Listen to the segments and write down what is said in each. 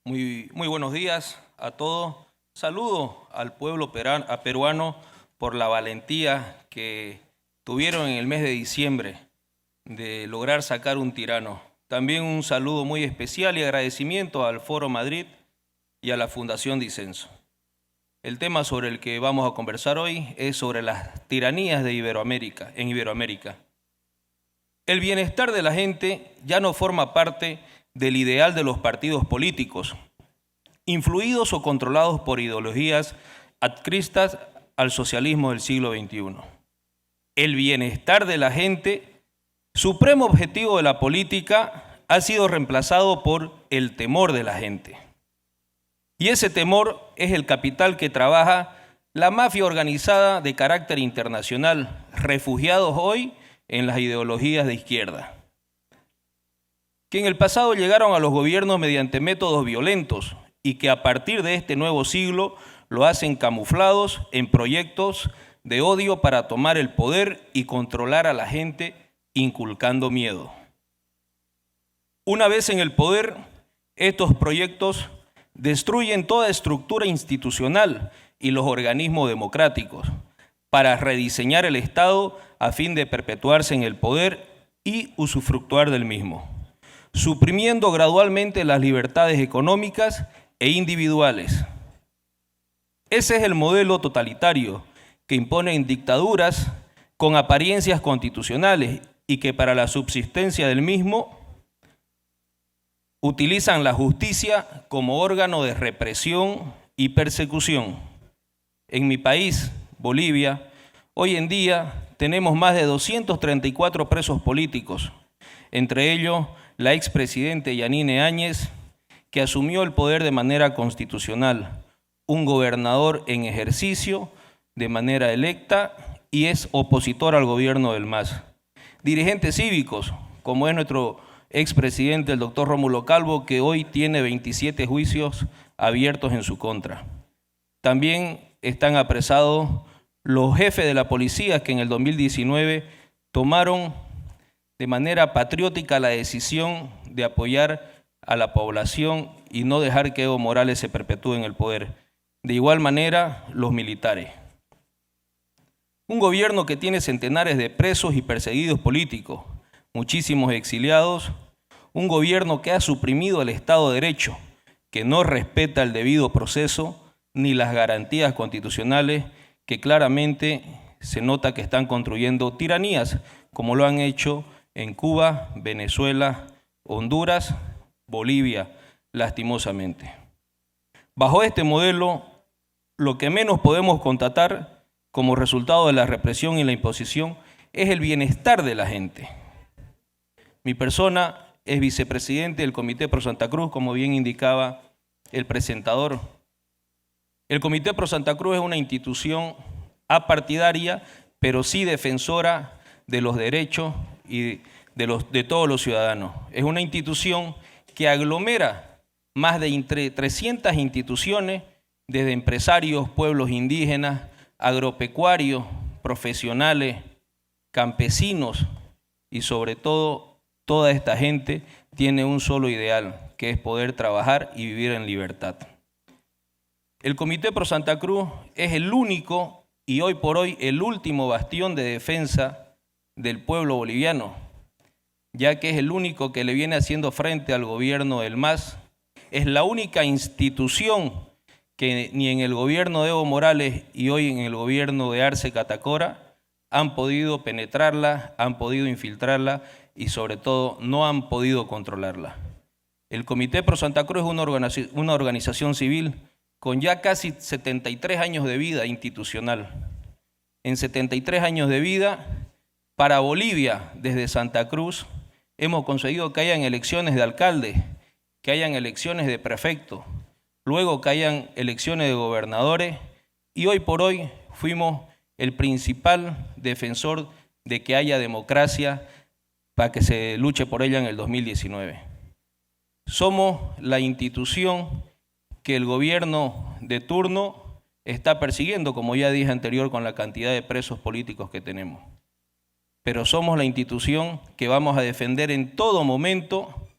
Muy buenos días a todos. Saludo al pueblo peruano por la valentía que tuvieron en el mes de diciembre de lograr sacar un tirano. También un saludo muy especial y agradecimiento al Foro Madrid y a la Fundación Disenso. El tema sobre el que vamos a conversar hoy es sobre las tiranías de en Iberoamérica. El bienestar de la gente ya no forma parte del ideal de los partidos políticos, influidos o controlados por ideologías adscritas al socialismo del siglo XXI. El bienestar de la gente, supremo objetivo de la política, ha sido reemplazado por el temor de la gente. Y ese temor es el capital que trabaja la mafia organizada de carácter internacional, refugiados hoy en las ideologías de izquierda, que en el pasado llegaron a los gobiernos mediante métodos violentos y que a partir de este nuevo siglo lo hacen camuflados en proyectos de odio para tomar el poder y controlar a la gente inculcando miedo. Una vez en el poder, estos proyectos destruyen toda estructura institucional y los organismos democráticos para rediseñar el Estado a fin de perpetuarse en el poder y usufructuar del mismo, suprimiendo gradualmente las libertades económicas e individuales. Ese es el modelo totalitario que imponen dictaduras con apariencias constitucionales y que para la subsistencia del mismo utilizan la justicia como órgano de represión y persecución. En mi país, Bolivia, hoy en día tenemos más de 234 presos políticos, entre ellos la expresidente Yanine Áñez, que asumió el poder de manera constitucional, un gobernador en ejercicio de manera electa y es opositor al gobierno del MAS. Dirigentes cívicos, como es nuestro expresidente, el doctor Rómulo Calvo, que hoy tiene 27 juicios abiertos en su contra. También están apresados los jefes de la policía que en el 2019 tomaron de manera patriótica la decisión de apoyar a la población y no dejar que Evo Morales se perpetúe en el poder. De igual manera, los militares. Un gobierno que tiene centenares de presos y perseguidos políticos, muchísimos exiliados, un gobierno que ha suprimido el Estado de Derecho, que no respeta el debido proceso ni las garantías constitucionales, que claramente se nota que están construyendo tiranías, como lo han hecho en Cuba, Venezuela, Honduras, Bolivia, lastimosamente. Bajo este modelo, lo que menos podemos constatar como resultado de la represión y la imposición es el bienestar de la gente. Mi persona es vicepresidente del Comité Pro Santa Cruz, como bien indicaba el presentador. El Comité Pro Santa Cruz es una institución apartidaria, pero sí defensora de los derechos y de todos los ciudadanos. Es una institución que aglomera más de 300 instituciones, desde empresarios, pueblos indígenas, agropecuarios, profesionales, campesinos y sobre todo toda esta gente tiene un solo ideal, que es poder trabajar y vivir en libertad. El Comité Pro Santa Cruz es el único y hoy por hoy el último bastión de defensa del pueblo boliviano, ya que es el único que le viene haciendo frente al gobierno del MAS. Es la única institución que ni en el gobierno de Evo Morales y hoy en el gobierno de Arce Catacora han podido penetrarla, han podido infiltrarla y sobre todo no han podido controlarla. El Comité Pro Santa Cruz es una organización civil con ya casi 73 años de vida institucional. En 73 años de vida, para Bolivia, desde Santa Cruz, hemos conseguido que hayan elecciones de alcalde, que hayan elecciones de prefecto, luego que hayan elecciones de gobernadores y hoy por hoy fuimos el principal defensor de que haya democracia para que se luche por ella en el 2019. Somos la institución que el gobierno de turno está persiguiendo, como ya dije anterior, con la cantidad de presos políticos que tenemos. Pero somos la institución que vamos a defender en todo momento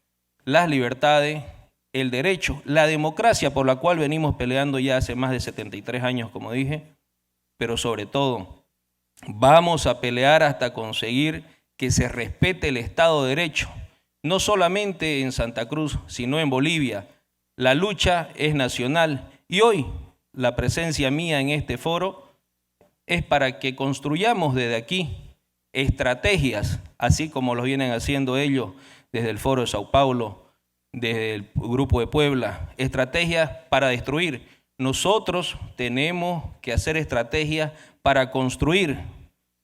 las libertades el derecho, la democracia por la cual venimos peleando ya hace más de 73 años, como dije, pero sobre todo vamos a pelear hasta conseguir que se respete el Estado de Derecho, no solamente en Santa Cruz, sino en Bolivia. La lucha es nacional y hoy la presencia mía en este foro es para que construyamos desde aquí estrategias, así como lo vienen haciendo ellos desde el Foro de Sao Paulo, desde el Grupo de Puebla, estrategias para destruir. Nosotros tenemos que hacer estrategias para construir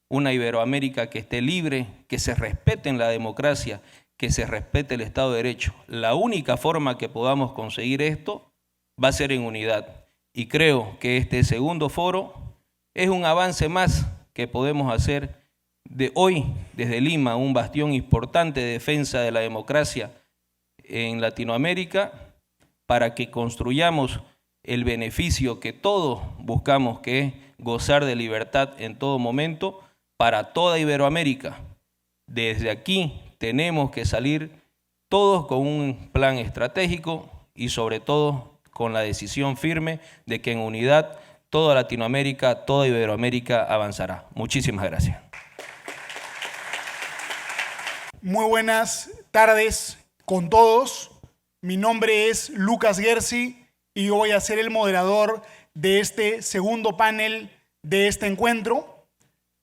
una Iberoamérica que esté libre, que se respete en la democracia, que se respete el Estado de Derecho. La única forma que podamos conseguir esto va a ser en unidad. Y creo que este segundo foro es un avance más que podemos hacer de hoy, desde Lima, un bastión importante de defensa de la democracia en Latinoamérica, para que construyamos el beneficio que todos buscamos, que es gozar de libertad en todo momento para toda Iberoamérica. Desde aquí tenemos que salir todos con un plan estratégico y sobre todo con la decisión firme de que en unidad toda Latinoamérica, toda Iberoamérica avanzará. Muchísimas gracias. Muy buenas tardes con todos. Mi nombre es Lucas Gersi y yo voy a ser el moderador de este segundo panel de este encuentro.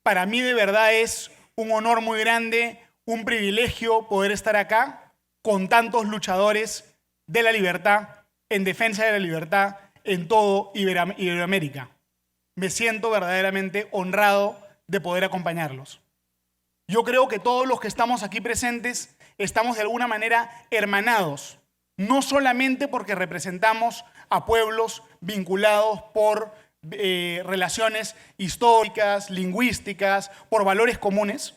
Para mí de verdad es un honor muy grande, un privilegio poder estar acá con tantos luchadores de la libertad, en defensa de la libertad en todo Iberoamérica. Me siento verdaderamente honrado de poder acompañarlos. Yo creo que todos los que estamos aquí presentes estamos de alguna manera hermanados, no solamente porque representamos a pueblos vinculados por relaciones históricas, lingüísticas, por valores comunes,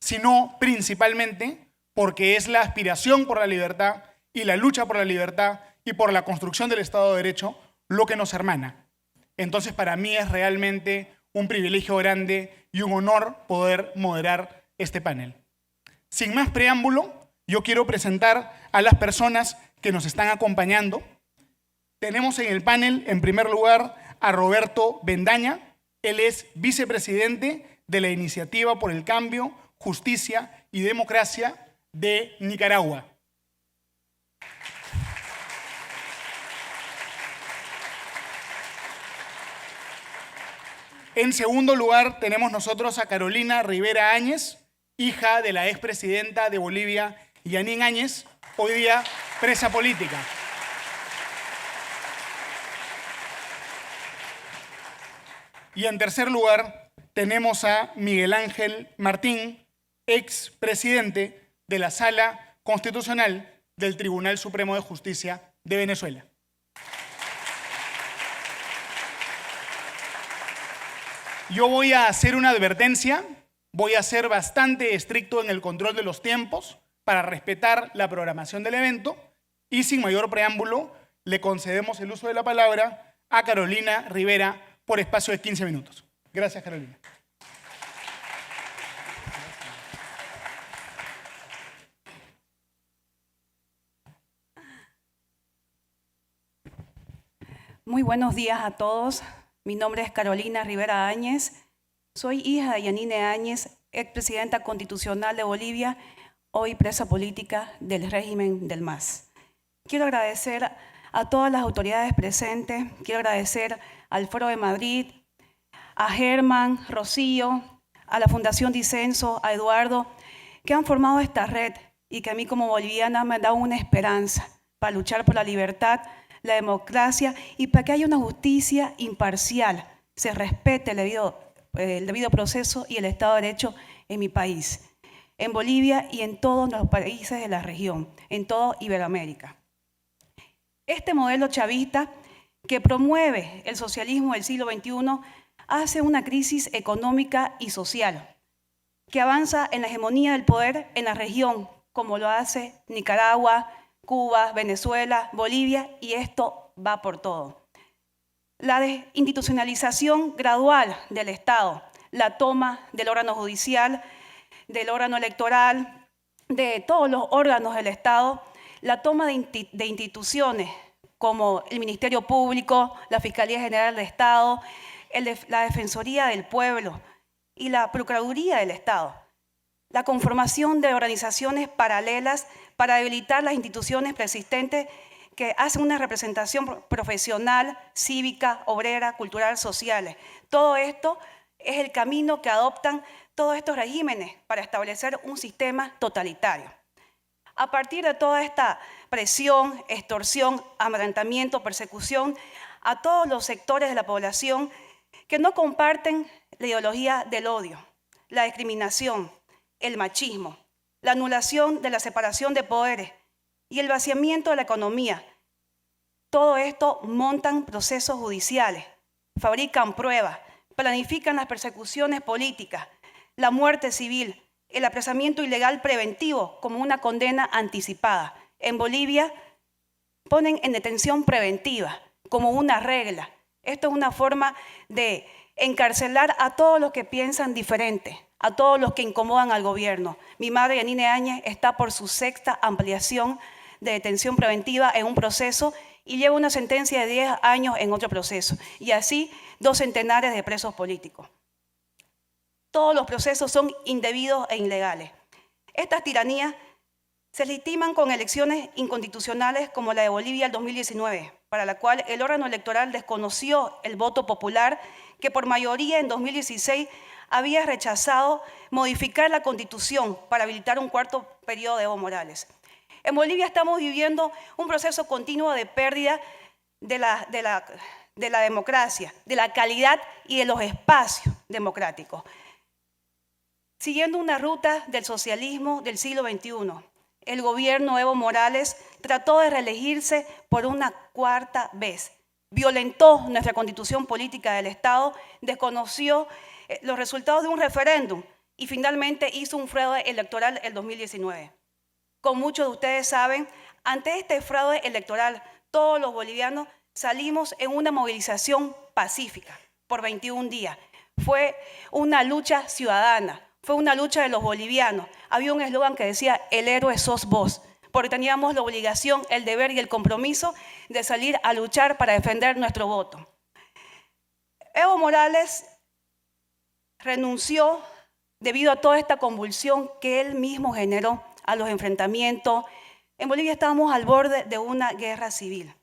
sino principalmente porque es la aspiración por la libertad y la lucha por la libertad y por la construcción del Estado de Derecho lo que nos hermana. Entonces, para mí es realmente un privilegio grande y un honor poder moderar este panel. Sin más preámbulo, yo quiero presentar a las personas que nos están acompañando. Tenemos en el panel, en primer lugar, a Roberto Bendaña. Él es vicepresidente de la Iniciativa por el Cambio, Justicia y Democracia de Nicaragua. En segundo lugar, tenemos nosotros a Carolina Rivera Áñez, hija de la expresidenta de Bolivia, Yanín Áñez, hoy día presa política. Y en tercer lugar, tenemos a Miguel Ángel Martín, expresidente de la Sala Constitucional del Tribunal Supremo de Justicia de Venezuela. Yo voy a hacer una advertencia, voy a ser bastante estricto en el control de los tiempos para respetar la programación del evento y sin mayor preámbulo le concedemos el uso de la palabra a Carolina Rivera por espacio de 15 minutos. Gracias, Carolina. Muy buenos días a todos. Mi nombre es Carolina Rivera Áñez. Soy hija de Yanine Áñez, expresidenta constitucional de Bolivia, hoy presa política del régimen del MAS. Quiero agradecer a todas las autoridades presentes. Quiero agradecer al Foro de Madrid, a Germán, Rocío, a la Fundación Disenso, a Eduardo, que han formado esta red y que a mí como boliviana me da una esperanza para luchar por la libertad, la democracia y para que haya una justicia imparcial, se respete el debido proceso y el Estado de Derecho en mi país, en Bolivia y en todos los países de la región, en toda Iberoamérica. Este modelo chavista que promueve el socialismo del siglo XXI hace una crisis económica y social que avanza en la hegemonía del poder en la región, como lo hace Nicaragua, Cuba, Venezuela, Bolivia, y esto va por todo. La desinstitucionalización gradual del Estado, la toma del órgano judicial, del órgano electoral, de todos los órganos del Estado, la toma de instituciones como el Ministerio Público, la Fiscalía General del Estado, la Defensoría del Pueblo y la Procuraduría del Estado. La conformación de organizaciones paralelas para debilitar las instituciones preexistentes que hacen una representación profesional, cívica, obrera, cultural, social. Todo esto es el camino que adoptan todos estos regímenes para establecer un sistema totalitario. A partir de toda esta presión, extorsión, amedrentamiento, persecución a todos los sectores de la población que no comparten la ideología del odio, la discriminación, el machismo, la anulación de la separación de poderes y el vaciamiento de la economía. Todo esto montan procesos judiciales, fabrican pruebas, planifican las persecuciones políticas, la muerte civil, el apresamiento ilegal preventivo como una condena anticipada. En Bolivia ponen en detención preventiva como una regla. Esto es una forma de encarcelar a todos los que piensan diferente, a todos los que incomodan al gobierno. Mi madre, Yanine Áñez, está por su 6ª ampliación de detención preventiva en un proceso y lleva una sentencia de 10 años en otro proceso. Y así 2 centenares de presos políticos. Todos los procesos son indebidos e ilegales. Estas tiranías se legitiman con elecciones inconstitucionales como la de Bolivia el 2019, para la cual el órgano electoral desconoció el voto popular que por mayoría en 2016 había rechazado modificar la Constitución para habilitar un 4º periodo de Evo Morales. En Bolivia estamos viviendo un proceso continuo de pérdida de la democracia, de la calidad y de los espacios democráticos. Siguiendo una ruta del socialismo del siglo XXI, el gobierno Evo Morales trató de reelegirse por una 4ª vez. Violentó nuestra constitución política del Estado, desconoció los resultados de un referéndum y finalmente hizo un fraude electoral el 2019. Como muchos de ustedes saben, ante este fraude electoral, todos los bolivianos salimos en una movilización pacífica por 21 días. Fue una lucha ciudadana, fue una lucha de los bolivianos. Había un eslogan que decía, el héroe sos vos, porque teníamos la obligación, el deber y el compromiso de salir a luchar para defender nuestro voto. Evo Morales renunció debido a toda esta convulsión que él mismo generó, a los enfrentamientos. En Bolivia estábamos al borde de una guerra civil.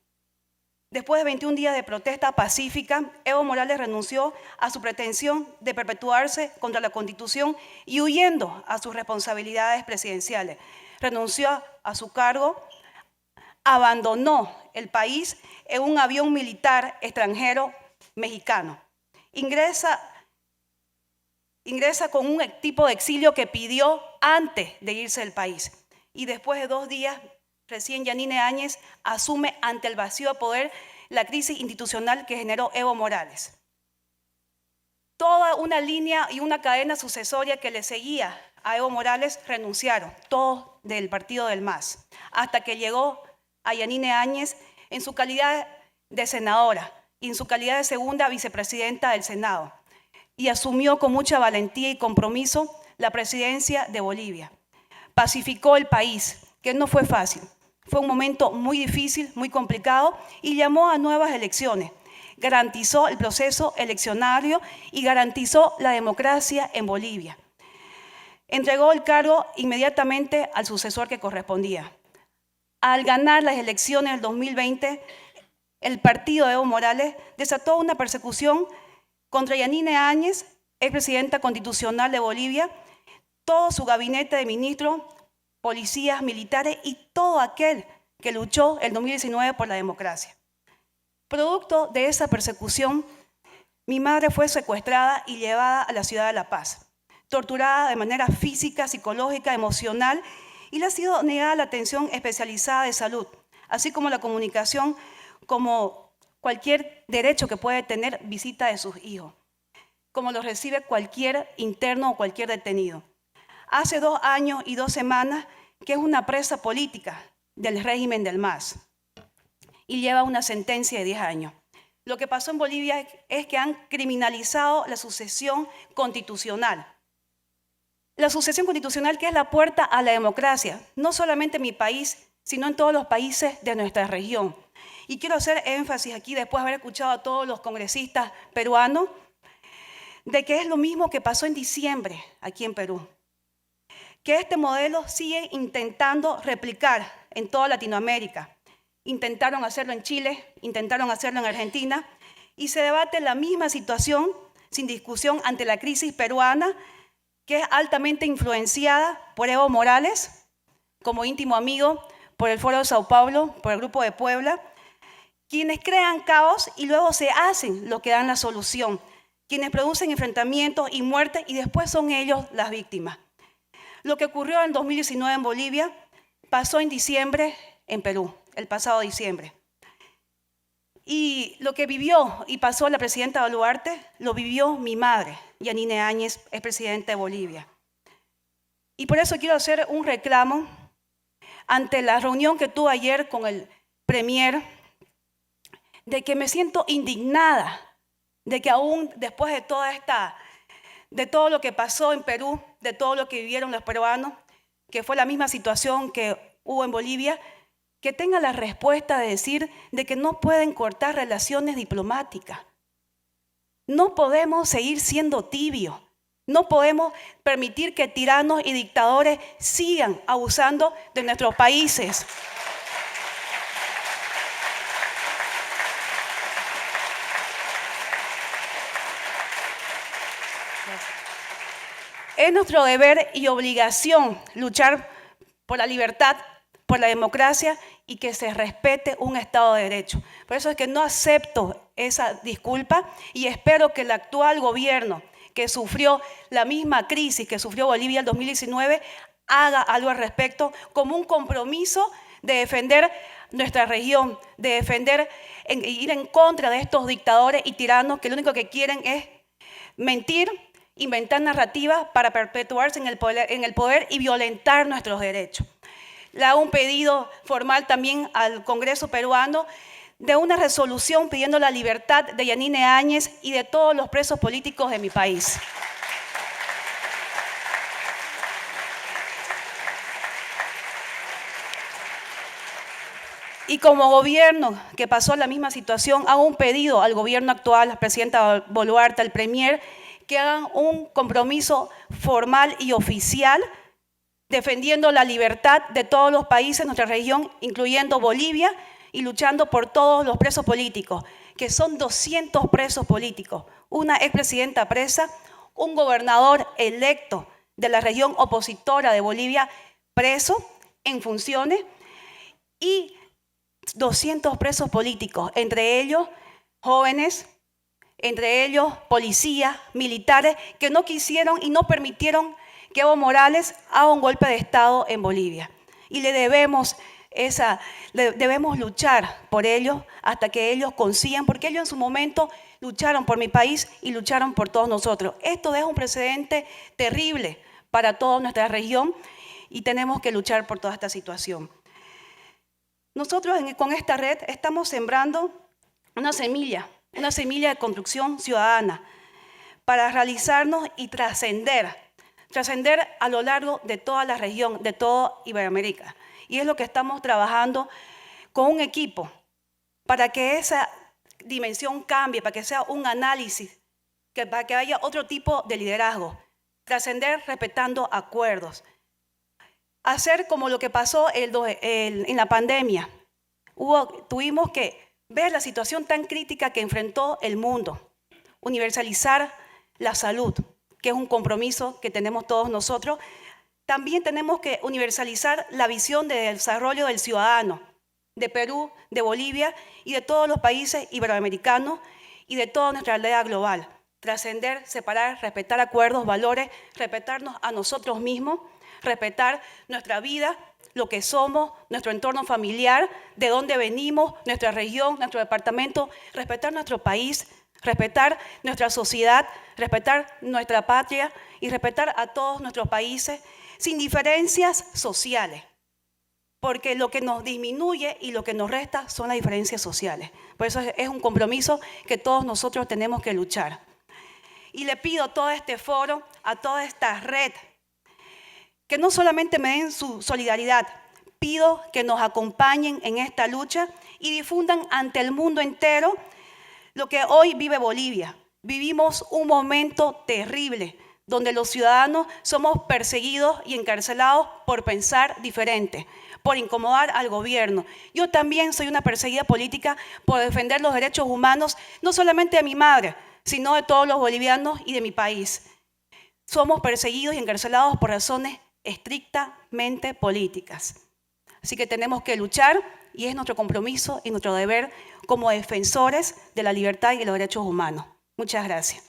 Después de 21 días de protesta pacífica, Evo Morales renunció a su pretensión de perpetuarse contra la Constitución y huyendo a sus responsabilidades presidenciales. Renunció a su cargo, abandonó el país en un avión militar extranjero mexicano. Ingresa con un tipo de exilio que pidió antes de irse del país. Y después de 2 días, recién Yanine Áñez asume ante el vacío de poder la crisis institucional que generó Evo Morales. Toda una línea y una cadena sucesoria que le seguía a Evo Morales renunciaron, todos del partido del MAS, hasta que llegó a Yanine Áñez en su calidad de senadora y en su calidad de 2ª vicepresidenta del Senado, y asumió con mucha valentía y compromiso la presidencia de Bolivia. Pacificó el país, que no fue fácil. Fue un momento muy difícil, muy complicado, y llamó a nuevas elecciones. Garantizó el proceso eleccionario y garantizó la democracia en Bolivia. Entregó el cargo inmediatamente al sucesor que correspondía. Al ganar las elecciones del 2020, el partido de Evo Morales desató una persecución contra Yanine Áñez, expresidenta constitucional de Bolivia, todo su gabinete de ministros, policías, militares y todo aquel que luchó el 2019 por la democracia. Producto de esa persecución, mi madre fue secuestrada y llevada a la ciudad de La Paz, torturada de manera física, psicológica, emocional, y le ha sido negada la atención especializada de salud, así como la comunicación, como cualquier derecho que puede tener visita de sus hijos, como lo recibe cualquier interno o cualquier detenido. Hace 2 años y 2 semanas que es una presa política del régimen del MAS y lleva una sentencia de 10 años. Lo que pasó en Bolivia es que han criminalizado la sucesión constitucional. La sucesión constitucional, que es la puerta a la democracia, no solamente en mi país, sino en todos los países de nuestra región. Y quiero hacer énfasis aquí, después de haber escuchado a todos los congresistas peruanos, de que es lo mismo que pasó en diciembre aquí en Perú. Que este modelo sigue intentando replicar en toda Latinoamérica. Intentaron hacerlo en Chile, intentaron hacerlo en Argentina, y se debate la misma situación sin discusión ante la crisis peruana, que es altamente influenciada por Evo Morales, como íntimo amigo, por el Foro de Sao Paulo, por el Grupo de Puebla, quienes crean caos y luego se hacen lo que dan la solución, quienes producen enfrentamientos y muertes y después son ellos las víctimas. Lo que ocurrió en 2019 en Bolivia pasó en diciembre en Perú, el pasado diciembre. Y lo que vivió y pasó la presidenta Boluarte, lo vivió mi madre, Yanine Áñez, es presidenta de Bolivia. Y por eso quiero hacer un reclamo ante la reunión que tuve ayer con el premier, de que me siento indignada, de que aún después de todo lo que pasó en Perú, de todo lo que vivieron los peruanos, que fue la misma situación que hubo en Bolivia, que tenga la respuesta de decir de que no pueden cortar relaciones diplomáticas. No podemos seguir siendo tibios. No podemos permitir que tiranos y dictadores sigan abusando de nuestros países. Es nuestro deber y obligación luchar por la libertad, por la democracia y que se respete un Estado de Derecho. Por eso es que no acepto esa disculpa y espero que el actual gobierno, que sufrió la misma crisis que sufrió Bolivia en 2019, haga algo al respecto como un compromiso de defender nuestra región, de defender, ir en contra de estos dictadores y tiranos que lo único que quieren es mentir, inventar narrativas para perpetuarse en el poder y violentar nuestros derechos. Le hago un pedido formal también al Congreso peruano de una resolución pidiendo la libertad de Yanine Áñez y de todos los presos políticos de mi país. Y como gobierno que pasó la misma situación, hago un pedido al gobierno actual, a la presidenta Boluarte, al premier, que hagan un compromiso formal y oficial defendiendo la libertad de todos los países de nuestra región, incluyendo Bolivia, y luchando por todos los presos políticos, que son 200 presos políticos, una expresidenta presa, un gobernador electo de la región opositora de Bolivia preso en funciones y 200 presos políticos, entre ellos jóvenes, entre ellos policías, militares, que no quisieron y no permitieron que Evo Morales haga un golpe de Estado en Bolivia. Y debemos luchar por ellos hasta que ellos consigan, porque ellos en su momento lucharon por mi país y lucharon por todos nosotros. Esto deja un precedente terrible para toda nuestra región y tenemos que luchar por toda esta situación. Nosotros con esta red estamos sembrando una semilla de construcción ciudadana para realizarnos y trascender a lo largo de toda la región, de toda Iberoamérica. Y es lo que estamos trabajando con un equipo para que esa dimensión cambie, para que sea un análisis, para que haya otro tipo de liderazgo. Trascender respetando acuerdos. Hacer como lo que pasó en la pandemia. Tuvimos que ver la situación tan crítica que enfrentó el mundo. Universalizar la salud, que es un compromiso que tenemos todos nosotros. También tenemos que universalizar la visión de desarrollo del ciudadano, de Perú, de Bolivia y de todos los países iberoamericanos y de toda nuestra aldea global. Trascender, separar, respetar acuerdos, valores, respetarnos a nosotros mismos, respetar nuestra vida, lo que somos, nuestro entorno familiar, de dónde venimos, nuestra región, nuestro departamento, respetar nuestro país, respetar nuestra sociedad, respetar nuestra patria y respetar a todos nuestros países sin diferencias sociales, porque lo que nos disminuye y lo que nos resta son las diferencias sociales. Por eso es un compromiso que todos nosotros tenemos que luchar. Y le pido a todo este foro, a toda esta red, que no solamente me den su solidaridad, pido que nos acompañen en esta lucha y difundan ante el mundo entero lo que hoy vive Bolivia. Vivimos un momento terrible donde los ciudadanos somos perseguidos y encarcelados por pensar diferente, por incomodar al gobierno. Yo también soy una perseguida política por defender los derechos humanos, no solamente de mi madre, sino de todos los bolivianos y de mi país. Somos perseguidos y encarcelados por razones estrictamente políticas. Así que tenemos que luchar y es nuestro compromiso y nuestro deber como defensores de la libertad y de los derechos humanos. Muchas gracias.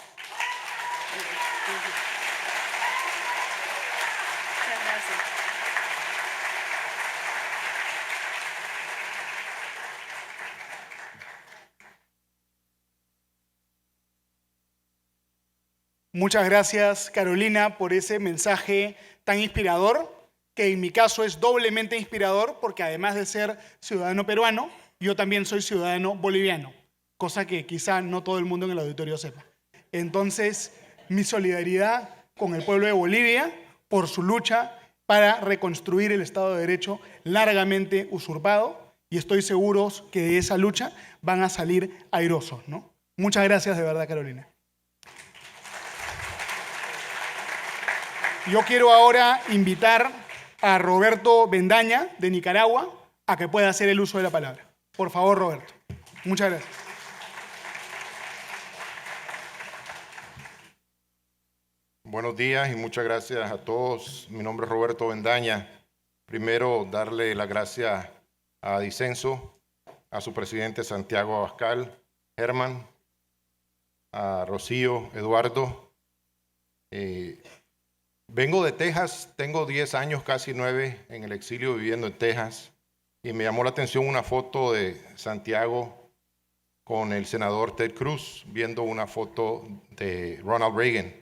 Muchas gracias, Carolina, por ese mensaje tan inspirador, que en mi caso es doblemente inspirador porque además de ser ciudadano peruano, yo también soy ciudadano boliviano, cosa que quizá no todo el mundo en el auditorio sepa. Entonces, mi solidaridad con el pueblo de Bolivia por su lucha para reconstruir el Estado de Derecho largamente usurpado, y estoy seguro que de esa lucha van a salir airosos, ¿no? Muchas gracias de verdad, Carolina. Yo quiero ahora invitar a Roberto Bendaña, de Nicaragua, a que pueda hacer el uso de la palabra. Por favor, Roberto. Muchas gracias. Buenos días y muchas gracias a todos. Mi nombre es Roberto Bendaña. Primero, darle las gracias a Disenso, a su presidente Santiago Abascal, Germán, a Rocío, Eduardo. Vengo de Texas, tengo 10 años, casi 9 en el exilio viviendo en Texas, y me llamó la atención una foto de Santiago con el senador Ted Cruz, viendo una foto de Ronald Reagan.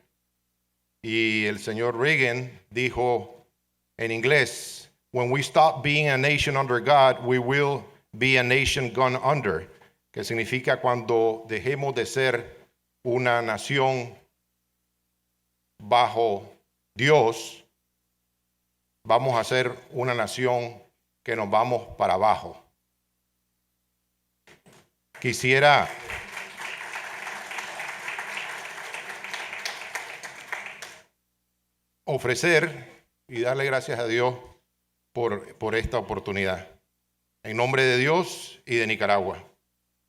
Y el señor Reagan dijo en inglés, "When we stop being a nation under God, we will be a nation gone under", que significa cuando dejemos de ser una nación bajo Dios, vamos a ser una nación que nos vamos para abajo. Quisiera ofrecer y darle gracias a Dios por esta oportunidad. En nombre de Dios y de Nicaragua.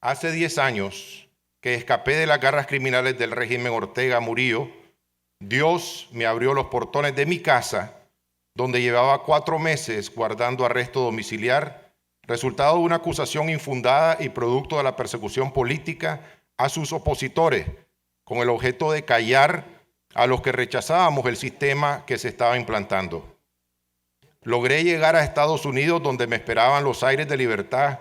Hace 10 años que escapé de las garras criminales del régimen Ortega Murillo, Dios me abrió los portones de mi casa, donde llevaba 4 meses guardando arresto domiciliar, resultado de una acusación infundada y producto de la persecución política a sus opositores, con el objeto de callar a los que rechazábamos el sistema que se estaba implantando. Logré llegar a Estados Unidos, donde me esperaban los aires de libertad,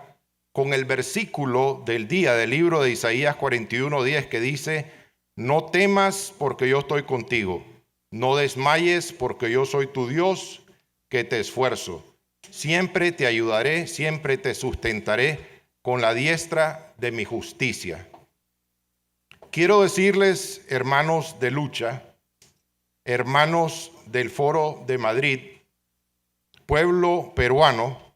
con el versículo del día del libro de Isaías 41:10 que dice: "No temas porque yo estoy contigo, no desmayes porque yo soy tu Dios que te esfuerzo. Siempre te ayudaré, siempre te sustentaré con la diestra de mi justicia". Quiero decirles, hermanos de lucha, hermanos del Foro de Madrid, pueblo peruano,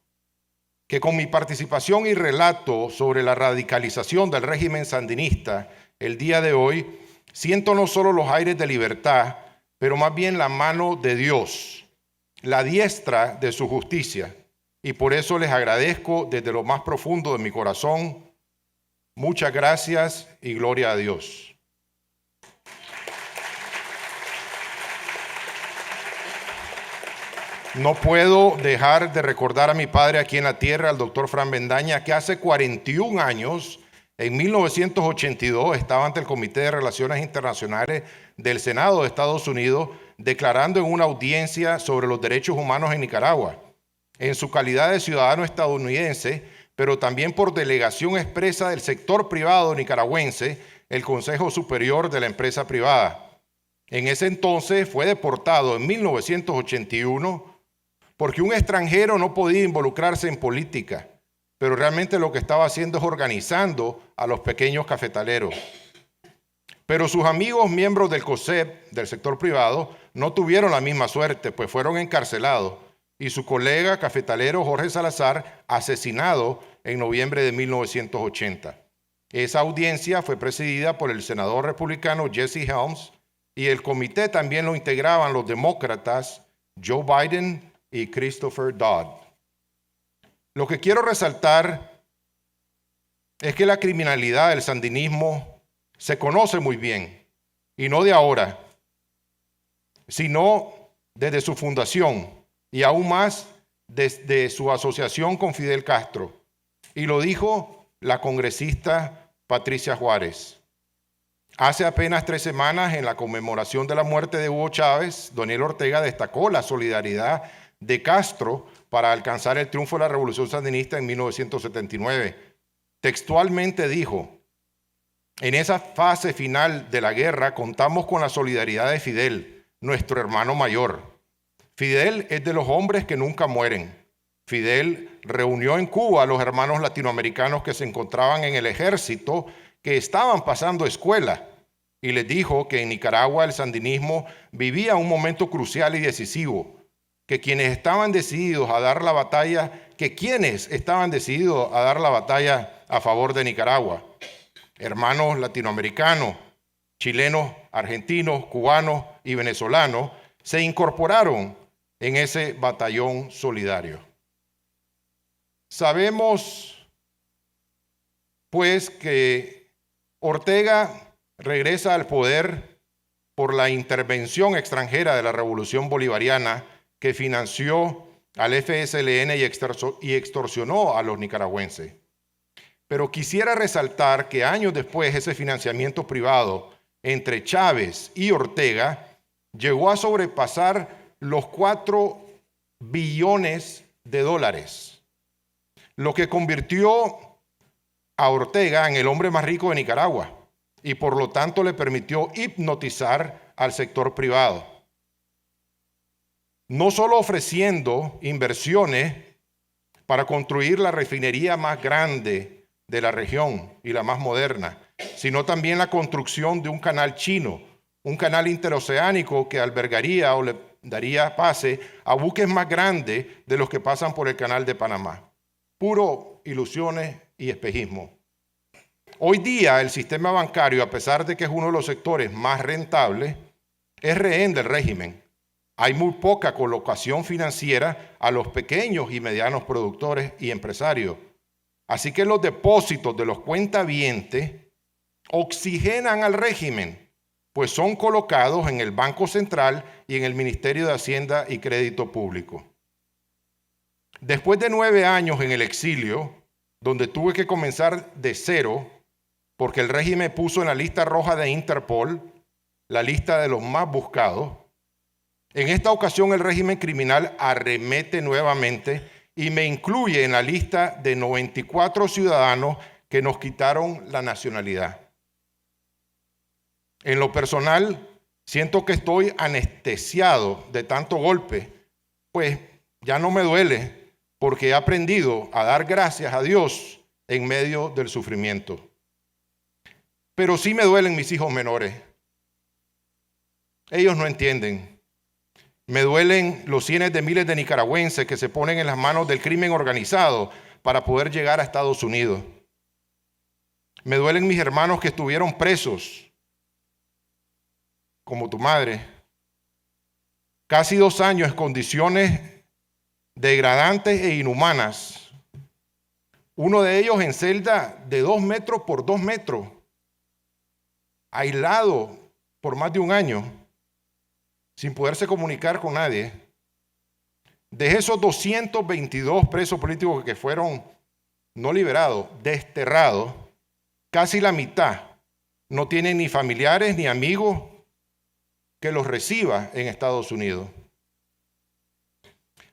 que con mi participación y relato sobre la radicalización del régimen sandinista el día de hoy, siento no solo los aires de libertad, pero más bien la mano de Dios, la diestra de su justicia. Y por eso les agradezco desde lo más profundo de mi corazón. Muchas gracias y gloria a Dios. No puedo dejar de recordar a mi padre aquí en la tierra, al doctor Fran Bendaña, que hace 41 años, en 1982, estaba ante el Comité de Relaciones Internacionales del Senado de Estados Unidos, declarando en una audiencia sobre los derechos humanos en Nicaragua, en su calidad de ciudadano estadounidense, pero también por delegación expresa del sector privado nicaragüense, el Consejo Superior de la Empresa Privada. En ese entonces fue deportado en 1981 porque un extranjero no podía involucrarse en política, pero realmente lo que estaba haciendo es organizando a los pequeños cafetaleros. Pero sus amigos miembros del COSEP, del sector privado, no tuvieron la misma suerte, pues fueron encarcelados. y su colega cafetalero Jorge Salazar, asesinado en noviembre de 1980. Esa audiencia fue presidida por el senador republicano Jesse Helms y el comité también lo integraban los demócratas Joe Biden y Christopher Dodd. Lo que quiero resaltar es que la criminalidad del sandinismo se conoce muy bien, y no de ahora, sino desde su fundación y aún más desde su asociación con Fidel Castro. Y lo dijo la congresista Patricia Juárez. Hace apenas 3 semanas, en la conmemoración de la muerte de Hugo Chávez, Doniel Ortega destacó la solidaridad de Castro para alcanzar el triunfo de la Revolución Sandinista en 1979. Textualmente dijo: en esa fase final de la guerra contamos con la solidaridad de Fidel, nuestro hermano mayor. Fidel es de los hombres que nunca mueren. Fidel reunió en Cuba a los hermanos latinoamericanos que se encontraban en el ejército, que estaban pasando escuela, y les dijo que en Nicaragua el sandinismo vivía un momento crucial y decisivo, que quienes estaban decididos a dar la batalla a favor de Nicaragua, hermanos latinoamericanos, chilenos, argentinos, cubanos y venezolanos, se incorporaron en ese batallón solidario. Sabemos, pues, que Ortega regresa al poder por la intervención extranjera de la Revolución Bolivariana, que financió al FSLN y extorsionó a los nicaragüenses. Pero quisiera resaltar que años después ese financiamiento privado entre Chávez y Ortega llegó a sobrepasar los 4 billones de dólares, lo que convirtió a Ortega en el hombre más rico de Nicaragua y por lo tanto le permitió hipnotizar al sector privado. No solo ofreciendo inversiones para construir la refinería más grande de la región y la más moderna, sino también la construcción de un canal chino, un canal interoceánico que albergaría o le daría pase a buques más grandes de los que pasan por el canal de Panamá. Puro ilusiones y espejismo. Hoy día el sistema bancario, a pesar de que es uno de los sectores más rentables, es rehén del régimen. Hay muy poca colocación financiera a los pequeños y medianos productores y empresarios. Así que los depósitos de los cuentavientes oxigenan al régimen, pues son colocados en el Banco Central y en el Ministerio de Hacienda y Crédito Público. Después de 9 años en el exilio, donde tuve que comenzar de cero, porque el régimen puso en la lista roja de Interpol la lista de los más buscados, en esta ocasión el régimen criminal arremete nuevamente y me incluye en la lista de 94 ciudadanos que nos quitaron la nacionalidad. En lo personal, siento que estoy anestesiado de tanto golpe, pues ya no me duele porque he aprendido a dar gracias a Dios en medio del sufrimiento. Pero sí me duelen mis hijos menores. Ellos no entienden. Me duelen los cientos de miles de nicaragüenses que se ponen en las manos del crimen organizado para poder llegar a Estados Unidos. Me duelen mis hermanos que estuvieron presos, como tu madre, casi 2 años en condiciones degradantes e inhumanas. Uno de ellos en celda de 2 metros por 2 metros, aislado por más de 1 año, sin poderse comunicar con nadie. De esos 222 presos políticos que fueron no liberados, desterrados, casi la mitad no tienen ni familiares ni amigos que los reciba en Estados Unidos.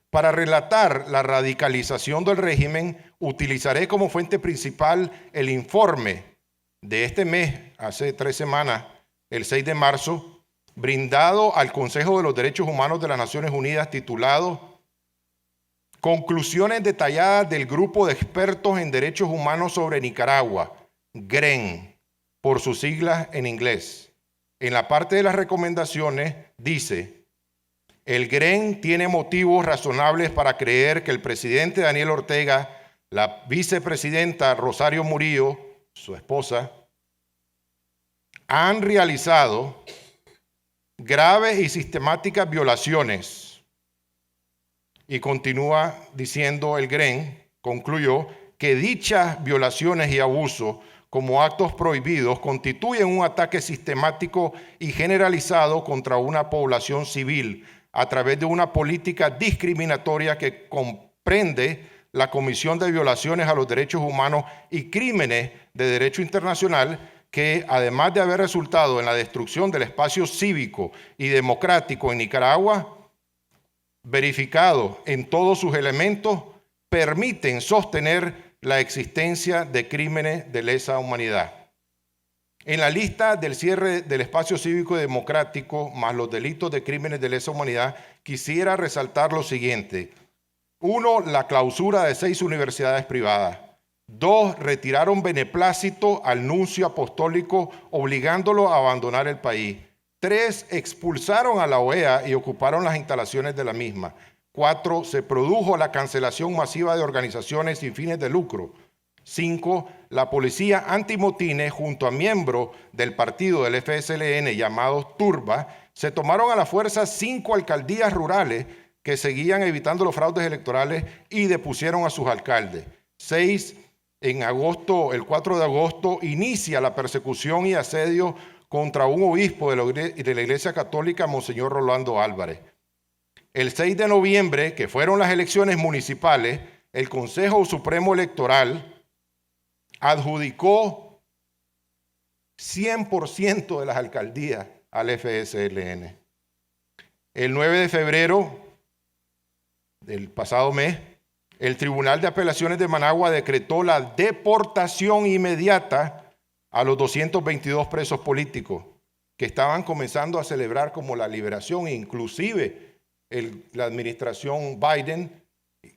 Para relatar la radicalización del régimen, utilizaré como fuente principal el informe de este mes, hace 3 semanas, el 6 de marzo, brindado al Consejo de los Derechos Humanos de las Naciones Unidas, titulado Conclusiones detalladas del Grupo de Expertos en Derechos Humanos sobre Nicaragua, GREN, por sus siglas en inglés. En la parte de las recomendaciones dice: El GREN tiene motivos razonables para creer que el presidente Daniel Ortega, la vicepresidenta Rosario Murillo, su esposa, han realizado graves y sistemáticas violaciones. Y continúa diciendo el GREN, concluyó, que dichas violaciones y abusos como actos prohibidos constituyen un ataque sistemático y generalizado contra una población civil a través de una política discriminatoria que comprende la comisión de violaciones a los derechos humanos y crímenes de derecho internacional que, además de haber resultado en la destrucción del espacio cívico y democrático en Nicaragua, verificado en todos sus elementos, permiten sostener la existencia de crímenes de lesa humanidad. En la lista del cierre del espacio cívico y democrático, más los delitos de crímenes de lesa humanidad, quisiera resaltar lo siguiente. 1, la clausura de 6 universidades privadas. 2, retiraron beneplácito al nuncio apostólico, obligándolo a abandonar el país. 3, expulsaron a la OEA y ocuparon las instalaciones de la misma. 4, se produjo la cancelación masiva de organizaciones sin fines de lucro. 5, la policía antimotines junto a miembros del partido del FSLN llamados Turba se tomaron a la fuerza 5 alcaldías rurales que seguían evitando los fraudes electorales y depusieron a sus alcaldes. 6, el 4 de agosto inicia la persecución y asedio contra un obispo de la Iglesia Católica, Monseñor Rolando Álvarez. El 6 de noviembre, que fueron las elecciones municipales, el Consejo Supremo Electoral adjudicó 100% de las alcaldías al FSLN. El 9 de febrero del pasado mes, el Tribunal de Apelaciones de Managua decretó la deportación inmediata a los 222 presos políticos que estaban comenzando a celebrar como la liberación. Inclusive la administración Biden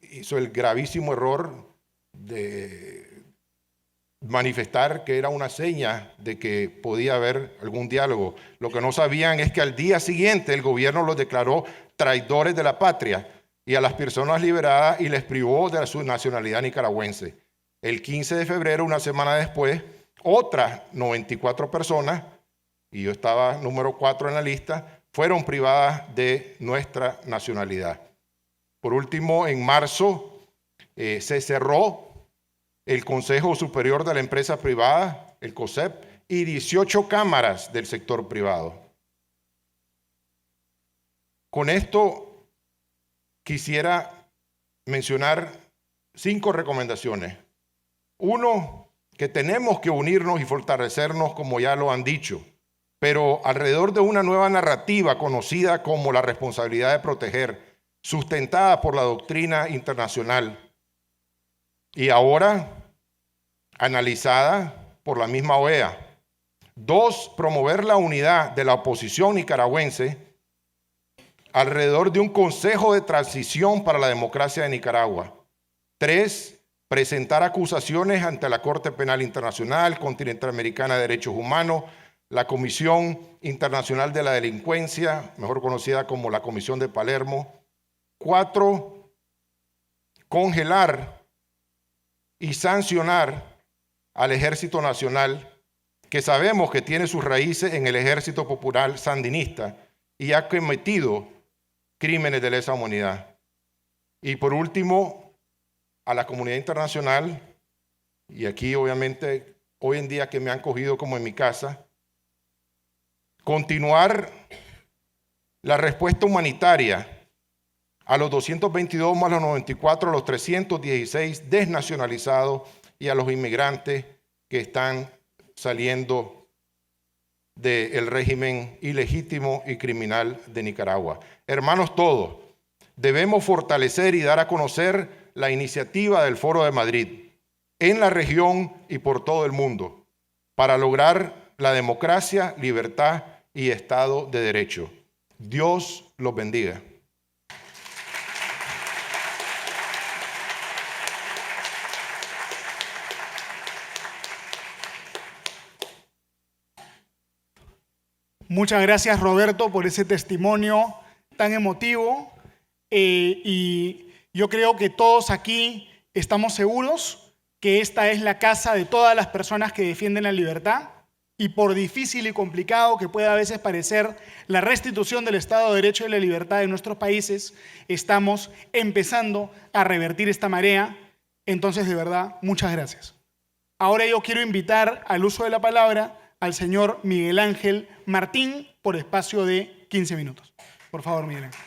hizo el gravísimo error de manifestar que era una seña de que podía haber algún diálogo. Lo que no sabían es que al día siguiente el gobierno los declaró traidores de la patria y a las personas liberadas y les privó de su nacionalidad nicaragüense. El 15 de febrero, una semana después, otras 94 personas, y yo estaba número 4 en la lista, fueron privadas de nuestra nacionalidad. Por último, en marzo se cerró el Consejo Superior de la Empresa Privada, el COSEP, y 18 cámaras del sector privado. Con esto quisiera mencionar 5 recomendaciones. 1, que tenemos que unirnos y fortalecernos, como ya lo han dicho, pero alrededor de una nueva narrativa conocida como la responsabilidad de proteger, sustentada por la doctrina internacional y ahora analizada por la misma OEA. 2, promover la unidad de la oposición nicaragüense alrededor de un consejo de transición para la democracia de Nicaragua. 3, presentar acusaciones ante la Corte Penal Internacional, Continental Americana de Derechos Humanos, la Comisión Internacional de la Delincuencia, mejor conocida como la Comisión de Palermo. 4, congelar y sancionar al Ejército Nacional, que sabemos que tiene sus raíces en el Ejército Popular Sandinista y ha cometido crímenes de lesa humanidad. Y por último, a la comunidad internacional, y aquí obviamente hoy en día que me han cogido como en mi casa, continuar la respuesta humanitaria a los 222 más los 94, a los 316 desnacionalizados y a los inmigrantes que están saliendo del régimen ilegítimo y criminal de Nicaragua. Hermanos todos, debemos fortalecer y dar a conocer la iniciativa del Foro de Madrid en la región y por todo el mundo para lograr la democracia, libertad y Estado de Derecho. Dios los bendiga. Muchas gracias, Roberto, por ese testimonio tan emotivo y yo creo que todos aquí estamos seguros que esta es la casa de todas las personas que defienden la libertad y por difícil y complicado que pueda a veces parecer la restitución del Estado de Derecho y la libertad de nuestros países, estamos empezando a revertir esta marea. Entonces, de verdad, muchas gracias. Ahora yo quiero invitar al uso de la palabra al señor Miguel Ángel Martín por espacio de 15 minutos. Por favor, Miguel Ángel.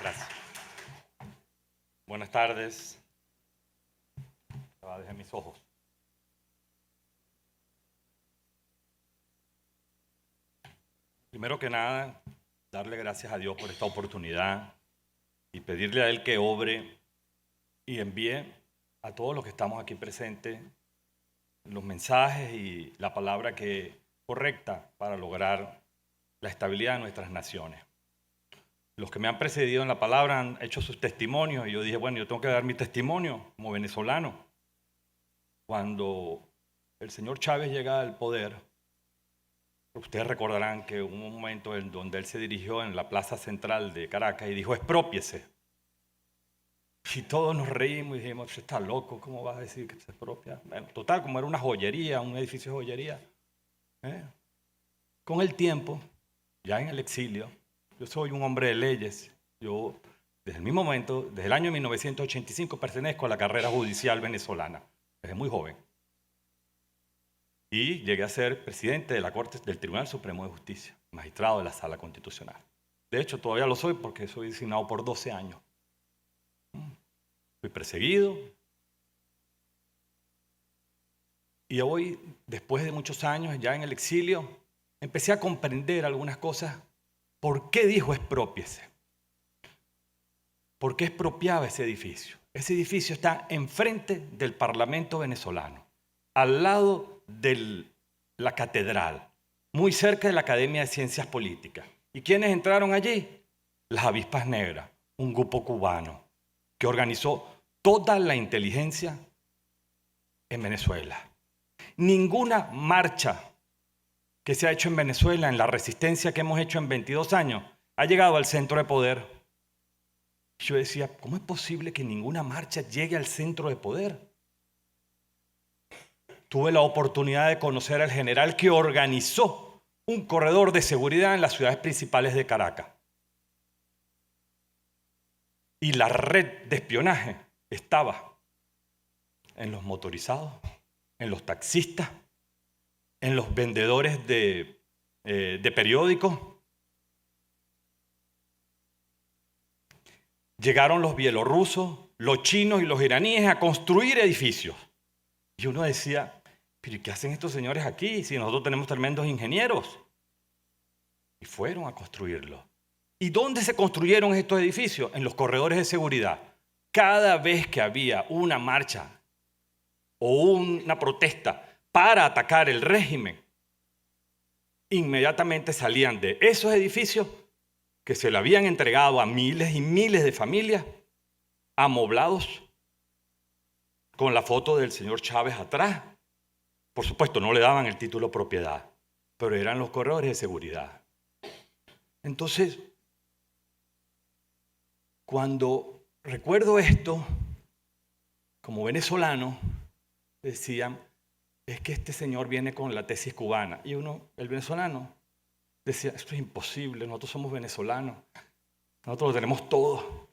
Gracias. Buenas tardes. Dejar mis ojos. Primero que nada, darle gracias a Dios por esta oportunidad y pedirle a Él que obre y envíe a todos los que estamos aquí presentes los mensajes y la palabra que es correcta para lograr la estabilidad de nuestras naciones. Los que me han precedido en la palabra han hecho sus testimonios y yo dije, bueno, yo tengo que dar mi testimonio como venezolano. Cuando el señor Chávez llega al poder, ustedes recordarán que hubo un momento en donde él se dirigió en la plaza central de Caracas y dijo, exprópiese. Y todos nos reímos y dijimos, usted está loco, ¿cómo vas a decir que se expropia? Bueno, total, como era una joyería, un edificio de joyería. Con el tiempo, ya en el exilio, yo soy un hombre de leyes. Yo, desde el mismo momento, desde el año 1985, pertenezco a la carrera judicial venezolana, desde muy joven. Y llegué a ser presidente de la Corte del Tribunal Supremo de Justicia, magistrado de la Sala Constitucional. De hecho, todavía lo soy porque soy designado por 12 años. Fui perseguido. Y hoy, después de muchos años, ya en el exilio, empecé a comprender algunas cosas. ¿Por qué dijo exprópiese? ¿Por qué expropiaba ese edificio? Ese edificio está enfrente del Parlamento venezolano, al lado de la catedral, muy cerca de la Academia de Ciencias Políticas. ¿Y quiénes entraron allí? Las Avispas Negras, un grupo cubano que organizó toda la inteligencia en Venezuela. Ninguna marcha que se ha hecho en Venezuela, en la resistencia que hemos hecho en 22 años, ha llegado al centro de poder. Yo decía, ¿cómo es posible que ninguna marcha llegue al centro de poder? Tuve la oportunidad de conocer al general que organizó un corredor de seguridad en las ciudades principales de Caracas. Y la red de espionaje estaba en los motorizados, en los taxistas, en los vendedores de periódicos. Llegaron los bielorrusos, los chinos y los iraníes a construir edificios. Y uno decía, ¿pero qué hacen estos señores aquí si nosotros tenemos tremendos ingenieros? Y fueron a construirlos. ¿Y dónde se construyeron estos edificios? En los corredores de seguridad. Cada vez que había una marcha o una protesta para atacar el régimen, inmediatamente salían de esos edificios que se le habían entregado a miles y miles de familias, amoblados, con la foto del señor Chávez atrás. Por supuesto, no le daban el título propiedad, pero eran los corredores de seguridad. Entonces, cuando recuerdo esto, como venezolano, decían, es que este señor viene con la tesis cubana. Y uno, el venezolano, decía, esto es imposible, nosotros somos venezolanos, nosotros lo tenemos todo,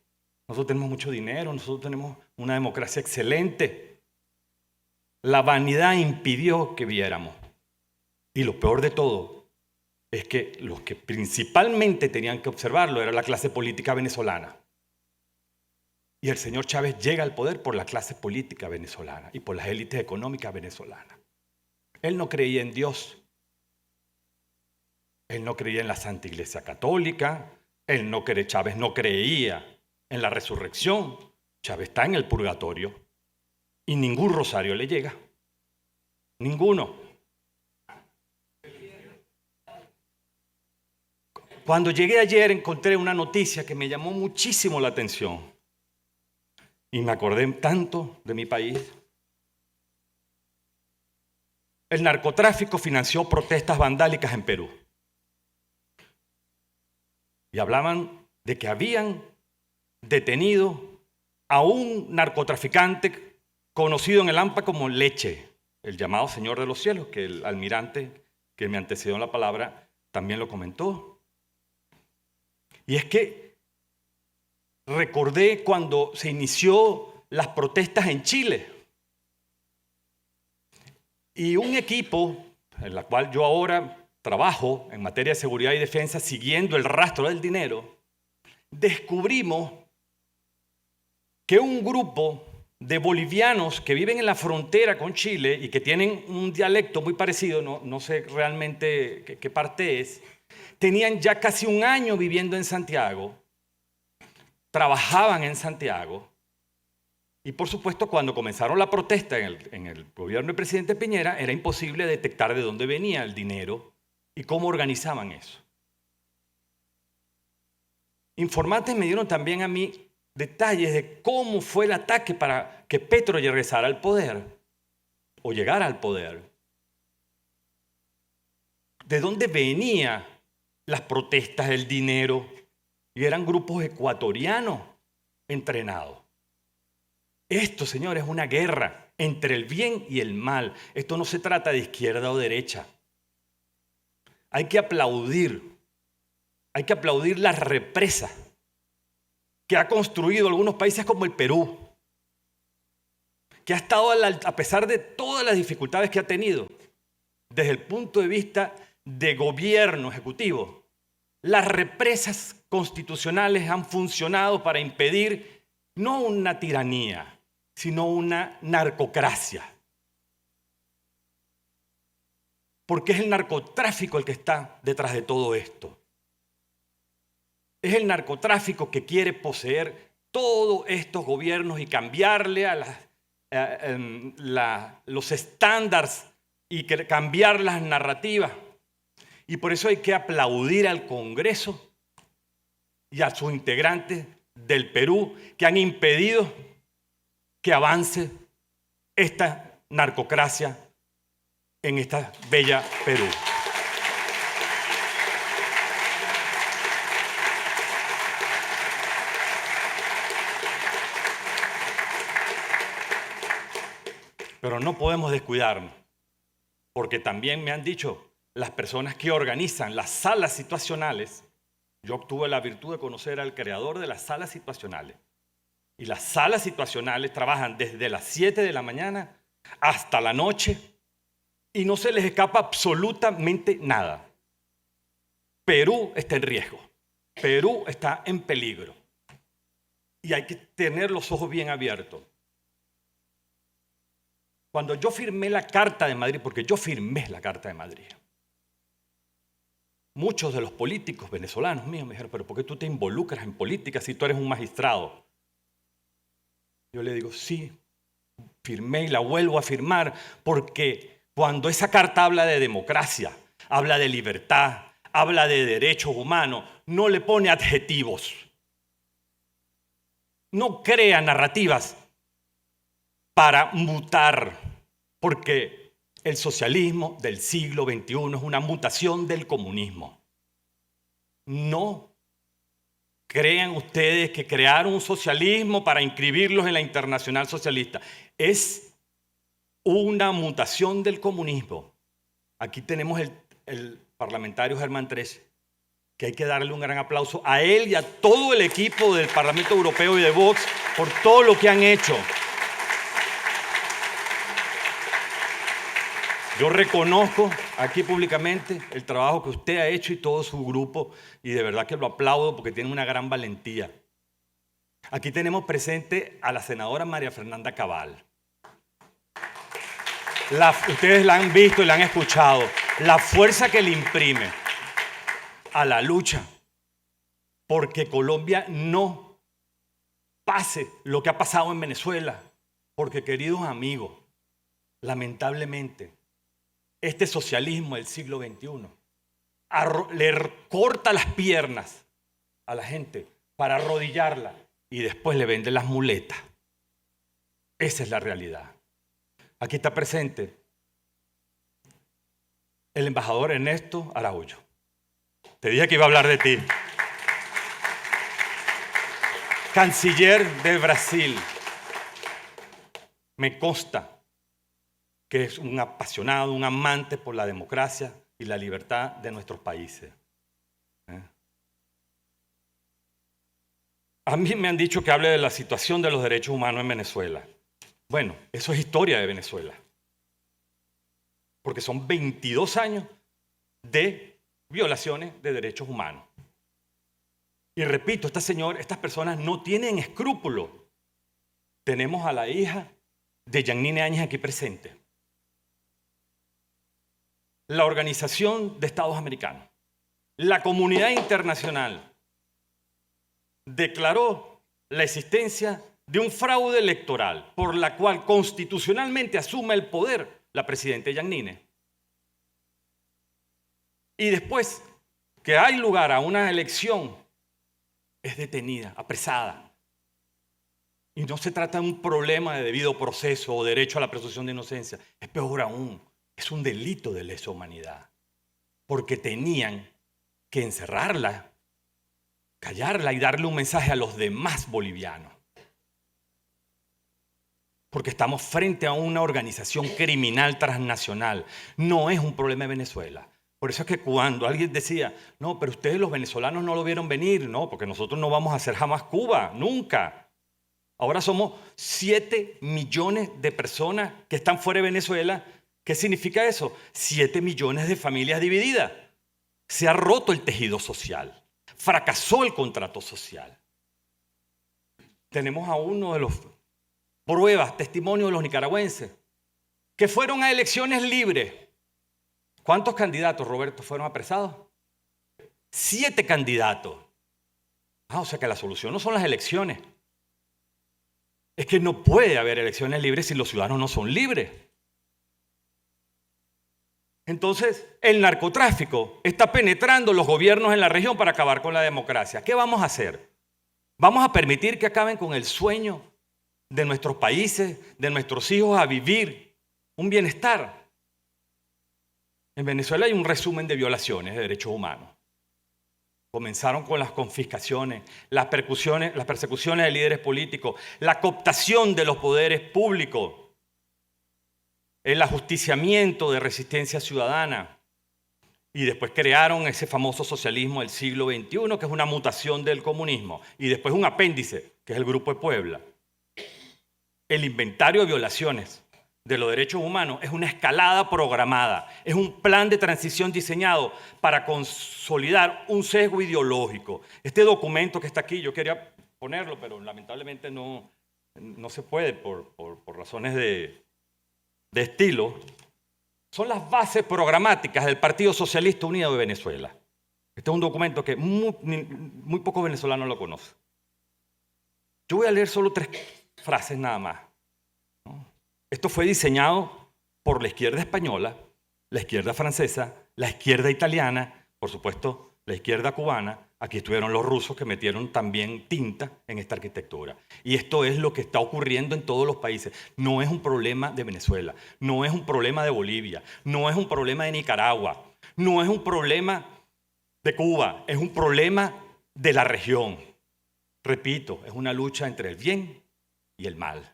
nosotros tenemos mucho dinero, nosotros tenemos una democracia excelente. La vanidad impidió que viéramos. Y lo peor de todo es que los que principalmente tenían que observarlo era la clase política venezolana. Y el señor Chávez llega al poder por la clase política venezolana y por las élites económicas venezolanas. Él no creía en Dios. Él no creía en la Santa Iglesia Católica. Chávez no creía en la resurrección. Chávez está en el purgatorio. Y ningún rosario le llega. Ninguno. Cuando llegué ayer encontré una noticia que me llamó muchísimo la atención. Y me acordé tanto de mi país. El narcotráfico financió protestas vandálicas en Perú. y hablaban de que habían detenido a un narcotraficante conocido en el AMPA como Leche, el llamado Señor de los Cielos, que el almirante que me antecedió en la palabra también lo comentó. Y es que recordé cuando se inició las protestas en Chile. Y un equipo, en el cual yo ahora trabajo en materia de seguridad y defensa, siguiendo el rastro del dinero, descubrimos que un grupo de bolivianos que viven en la frontera con Chile y que tienen un dialecto muy parecido, no sé realmente qué parte es, tenían ya casi un año viviendo en Santiago, trabajaban en Santiago, y por supuesto cuando comenzaron la protesta en el gobierno del presidente Piñera, era imposible detectar de dónde venía el dinero y cómo organizaban eso. Informantes me dieron también a mí detalles de cómo fue el ataque para que Petro regresara al poder o llegara al poder. ¿De dónde venían las protestas, el dinero? Y eran grupos ecuatorianos entrenados. Esto, señores, es una guerra entre el bien y el mal. Esto no se trata de izquierda o derecha. Hay que aplaudir la represa que ha construido algunos países como el Perú, que ha estado a pesar de todas las dificultades que ha tenido, desde el punto de vista de gobierno ejecutivo, las represas constitucionales han funcionado para impedir no una tiranía, sino una narcocracia. Porque es el narcotráfico el que está detrás de todo esto. Es el narcotráfico que quiere poseer todos estos gobiernos y cambiarle a los estándares y cambiar las narrativas. Y por eso hay que aplaudir al Congreso y a sus integrantes del Perú que han impedido que avance esta narcocracia en esta bella Perú. Pero no podemos descuidarnos, porque también me han dicho las personas que organizan las salas situacionales. Yo tuve la virtud de conocer al creador de las salas situacionales. Y las salas situacionales trabajan desde las 7 de la mañana hasta la noche y no se les escapa absolutamente nada. Perú está en riesgo. Perú está en peligro. Y hay que tener los ojos bien abiertos. Cuando yo firmé la Carta de Madrid, porque yo firmé la Carta de Madrid, muchos de los políticos venezolanos míos me dijeron, pero ¿por qué tú te involucras en política si tú eres un magistrado? Yo le digo, sí, firmé y la vuelvo a firmar, porque cuando esa carta habla de democracia, habla de libertad, habla de derechos humanos, no le pone adjetivos. No crea narrativas para mutar, porque el socialismo del siglo XXI es una mutación del comunismo. No crean ustedes que crearon un socialismo para inscribirlos en la Internacional Socialista. Es una mutación del comunismo. Aquí tenemos el parlamentario Germán Terés, que hay que darle un gran aplauso a él y a todo el equipo del Parlamento Europeo y de Vox por todo lo que han hecho. Yo reconozco aquí públicamente el trabajo que usted ha hecho y todo su grupo, y de verdad que lo aplaudo porque tiene una gran valentía. Aquí tenemos presente a la senadora María Fernanda Cabal. Ustedes la han visto y la han escuchado. La fuerza que le imprime a la lucha porque Colombia no pase lo que ha pasado en Venezuela. Porque, queridos amigos, lamentablemente, este socialismo del siglo XXI le corta las piernas a la gente para arrodillarla y después le vende las muletas. Esa es la realidad. Aquí está presente el embajador Ernesto Araújo. Te dije que iba a hablar de ti. canciller de Brasil. Me consta que es un apasionado, un amante por la democracia y la libertad de nuestros países. A mí me han dicho que hable de la situación de los derechos humanos en Venezuela. Bueno, eso es historia de Venezuela. Porque son 22 años de violaciones de derechos humanos. Y repito, estas personas no tienen escrúpulos. Tenemos a la hija de Yanine Áñez aquí presente. La Organización de Estados Americanos, la comunidad internacional, declaró la existencia de un fraude electoral por la cual constitucionalmente asume el poder la presidenta Yanine. Y después que hay lugar a una elección, es detenida, apresada. Y no se trata de un problema de debido proceso o derecho a la presunción de inocencia. Es peor aún, es un delito de lesa humanidad. Porque tenían que encerrarla, callarla y darle un mensaje a los demás bolivianos. Porque estamos frente a una organización criminal transnacional. No es un problema de Venezuela. Por eso es que cuando alguien decía, no, pero ustedes los venezolanos no lo vieron venir, no, porque nosotros no vamos a hacer jamás Cuba, nunca. Ahora somos 7 millones de personas que están fuera de Venezuela. ¿Qué significa eso? 7 millones de familias divididas. Se ha roto el tejido social. Fracasó el contrato social. Tenemos a uno de los pruebas, testimonios de los nicaragüenses, que fueron a elecciones libres. ¿Cuántos candidatos, Roberto, fueron apresados? 7 candidatos. O sea que la solución no son las elecciones. Es que no puede haber elecciones libres si los ciudadanos no son libres. Entonces, el narcotráfico está penetrando los gobiernos en la región para acabar con la democracia. ¿Qué vamos a hacer? ¿Vamos a permitir que acaben con el sueño de nuestros países, de nuestros hijos a vivir un bienestar? En Venezuela hay un resumen de violaciones de derechos humanos. Comenzaron con las confiscaciones, las persecuciones de líderes políticos, la cooptación de los poderes públicos, el ajusticiamiento de resistencia ciudadana. Y después crearon ese famoso socialismo del siglo XXI, que es una mutación del comunismo. Y después un apéndice, que es el Grupo de Puebla. El inventario de violaciones de los derechos humanos es una escalada programada, es un plan de transición diseñado para consolidar un sesgo ideológico. Este documento que está aquí, yo quería ponerlo, pero lamentablemente no se puede por razones de estilo. Son las bases programáticas del Partido Socialista Unido de Venezuela. Este es un documento que muy pocos venezolanos lo conocen. Yo voy a leer solo 3 frases nada más. Esto fue diseñado por la izquierda española, la izquierda francesa, la izquierda italiana, por supuesto, la izquierda cubana. Aquí estuvieron los rusos que metieron también tinta en esta arquitectura. Y esto es lo que está ocurriendo en todos los países. No es un problema de Venezuela, no es un problema de Bolivia, no es un problema de Nicaragua, no es un problema de Cuba, es un problema de la región. Repito, es una lucha entre el bien y el mal.